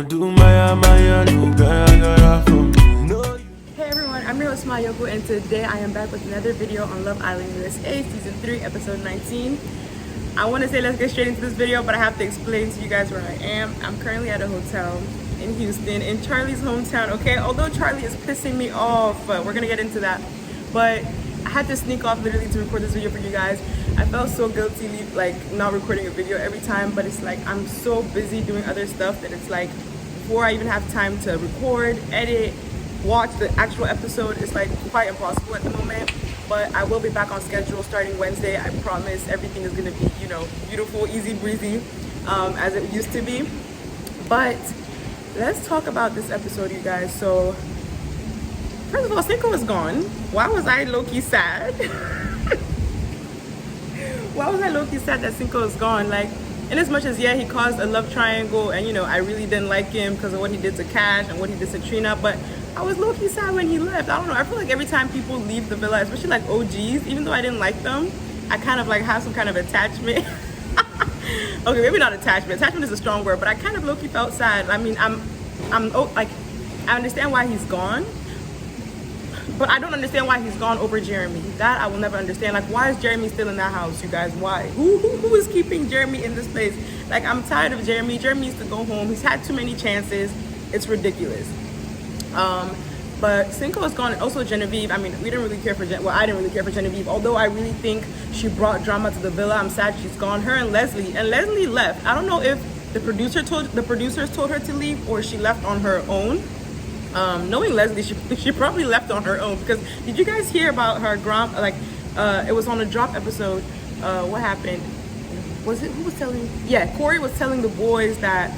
Hey everyone, I'm your host Mayoko, and today I am back with another video on Love Island USA Season 3, Episode 19. I want to say let's get straight into this video, but I have to explain to you guys where I am. I'm currently at a hotel in Houston, in Charlie's hometown, okay? Although Charlie is pissing me off, but we're going to get into that. But I had to sneak off literally to record this video for you guys. I felt so guilty like not recording a video every time, but it's like I'm so busy doing other stuff that it's like before I even have time to record, edit, watch the actual episode, it's like quite impossible at the moment. But I will be back on schedule starting Wednesday. I promise everything is gonna be, you know, beautiful, easy breezy, as it used to be. But let's talk about this episode, you guys. So first of all, Cinco is gone. Why was I low-key sad? Why was I low-key sad that Cinco is gone? Like, in as much as, yeah, he caused a love triangle, and, you know, I really didn't like him because of what he did to Cash and what he did to Trina, but I was low-key sad when he left. I don't know, I feel like every time people leave the villa, especially like OGs, even though I didn't like them, I kind of like have some kind of attachment. Okay, maybe not attachment. Attachment is a strong word, but I kind of low-key felt sad. I mean, like, I understand why he's gone, but I don't understand why he's gone over Jeremy. That I will never understand. Like, why is Jeremy still in that house, you guys? Why? Who is keeping Jeremy in this place? Like, I'm tired of Jeremy. Jeremy needs to go home. He's had too many chances. It's ridiculous. But Cinco is gone, and also Genevieve. I mean, we didn't really care for I didn't really care for Genevieve, although I really think she brought drama to the villa. I'm sad she's gone. Her and Leslie left. I don't know if the producers told her to leave, or she left on her own. Knowing Leslie, she probably left on her own, because did you guys hear about her it was on a drop episode. What happened? Who was telling? Yeah, Corey was telling the boys that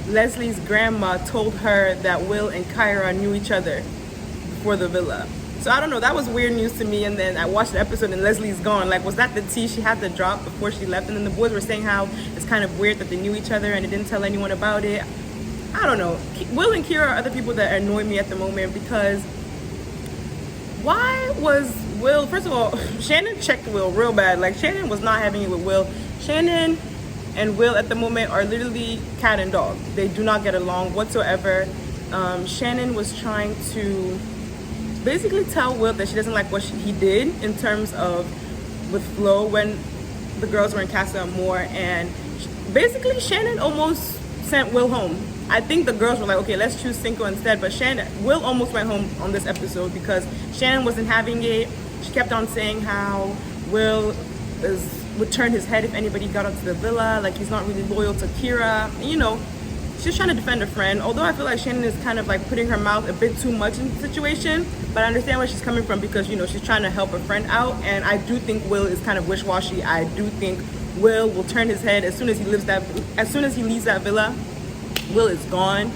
Leslie's grandma told her that Will and Kyra knew each other before the villa. So I don't know, that was weird news to me. And then I watched the episode and Leslie's gone. Like, was that the tea she had to drop before she left? And then the boys were saying how it's kind of weird that they knew each other and they didn't tell anyone about it. I don't know. Will and Kira are other people that annoy me at the moment, because why was Will, first of all, Shannon checked Will real bad. Like, Shannon was not having it with Will. Shannon and Will at the moment are literally cat and dog. They do not get along whatsoever. Shannon was trying to basically tell Will that she doesn't like what he did in terms of with Flo when the girls were in Casa Amor, and basically Shannon almost sent Will home. I think the girls were like, okay, let's choose Cinco instead, but Will almost went home on this episode because Shannon wasn't having it. She kept on saying how Will would turn his head if anybody got up to the villa, like he's not really loyal to Kira. And, you know, she's trying to defend her friend, although I feel like Shannon is kind of like putting her mouth a bit too much in the situation, but I understand where she's coming from, because, you know, she's trying to help her friend out, and I do think Will is kind of wish-washy. I do think Will turn his head as soon as he leaves that villa. Will is gone.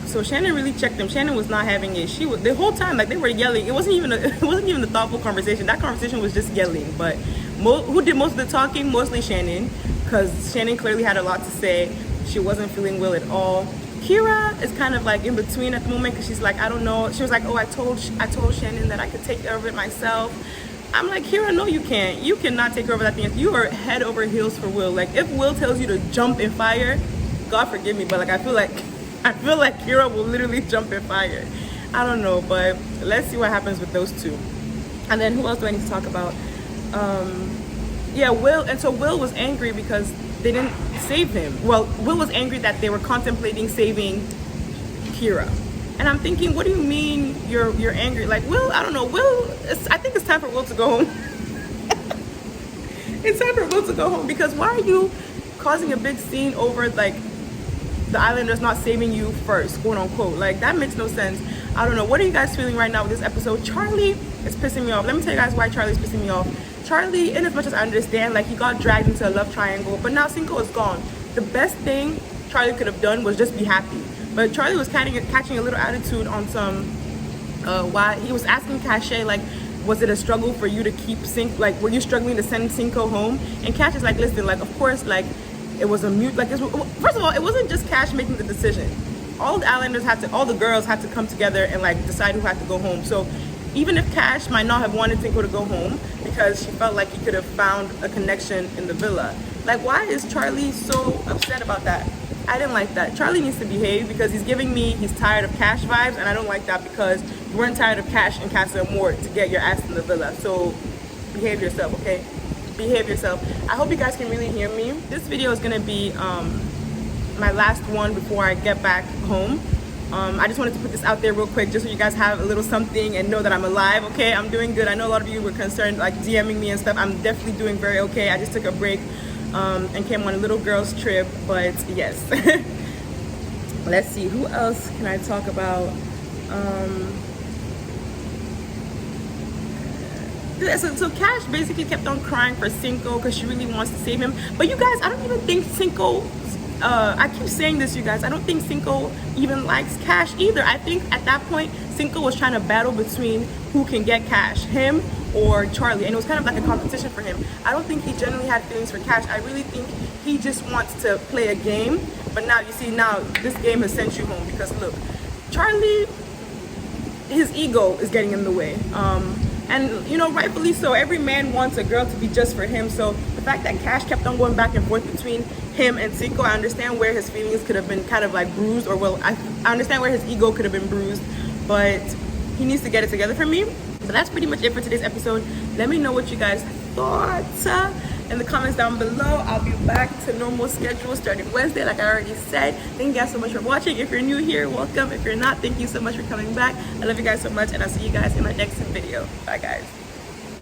So Shannon really checked him. Shannon was not having it. She was the whole time, like, they were yelling. It wasn't even a thoughtful conversation. That conversation was just yelling. But who did most of the talking? Mostly Shannon, because Shannon clearly had a lot to say. She wasn't feeling Will at all. Kira is kind of like in between at the moment, because she's like, I don't know. She was like, oh, I told Shannon that I could take care of it myself. I'm like, Kira, no, you can't. You cannot take care of that thing. You are head over heels for Will. Like, if Will tells you to jump in fire, God forgive me, but like I feel like Kira will literally jump in fire. I don't know, but let's see what happens with those two. And then who else do I need to talk about? Yeah, Will. And so Will was angry because they didn't save him. Well, Will was angry that they were contemplating saving Kira. And I'm thinking, what do you mean you're angry? Like, Will, I don't know. I think it's time for Will to go home. It's time for Will to go home, because why are you causing a big scene over, like, the Islanders not saving you first, quote unquote? Like, that makes no sense. I don't know. What are you guys feeling right now with this episode? Charlie is pissing me off. Let me tell you guys why Charlie's pissing me off. Charlie, in as much as I understand, like, he got dragged into a love triangle, but now Cinco is gone. The best thing Charlie could have done was just be happy. But Charlie was catching a little attitude on some, why he was asking Cache, like, was it a struggle for you to keep Cinco, like, were you struggling to send Cinco home? And Cash is like, listen, like, of course, like, it was a mute, like, first of all, it wasn't just Cash making the decision. All the girls had to come together and, like, decide who had to go home. So even if Cash might not have wanted Cinco to go home because she felt like he could have found a connection in the villa, like, why is Charlie so upset about that? I didn't like that. Charlie needs to behave because he's giving me he's tired of cash vibes, and I don't like that because you weren't tired of cash in Casa Amor to get your ass in the villa. So behave yourself, okay? Behave yourself. I hope you guys can really hear me. This video is gonna be my last one before I get back home. I just wanted to put this out there real quick just so you guys have a little something and know that I'm alive, okay? I'm doing good. I know a lot of you were concerned, like DMing me and stuff. I'm definitely doing very okay. I just took a break and came on a little girl's trip, but yes. Let's see, who else can I talk about? So Cash basically kept on crying for Cinco because she really wants to save him. But you guys, I don't even think Cinco, I keep saying this, you guys, I don't think Cinco even likes Cash either. I think at that point, Cinco was trying to battle between who can get Cash, him or Charlie. And it was kind of like a competition for him. I don't think he genuinely had feelings for Cash. I really think he just wants to play a game. But now, you see, now this game has sent you home because look, Charlie, his ego is getting in the way. And you know, rightfully so. Every man wants a girl to be just for him. So the fact that Cash kept on going back and forth between him and Cinco, I understand where his feelings could have been kind of like bruised, or well, I understand where his ego could have been bruised, but he needs to get it together for me. So that's pretty much it for today's episode. Let me know what you guys thought in the comments down below. I'll be back to normal schedule starting Wednesday, like I already said. Thank you guys so much for watching. If you're new here, welcome. If you're not, thank you so much for coming back. I love you guys so much, and I'll see you guys in my next video. Bye guys.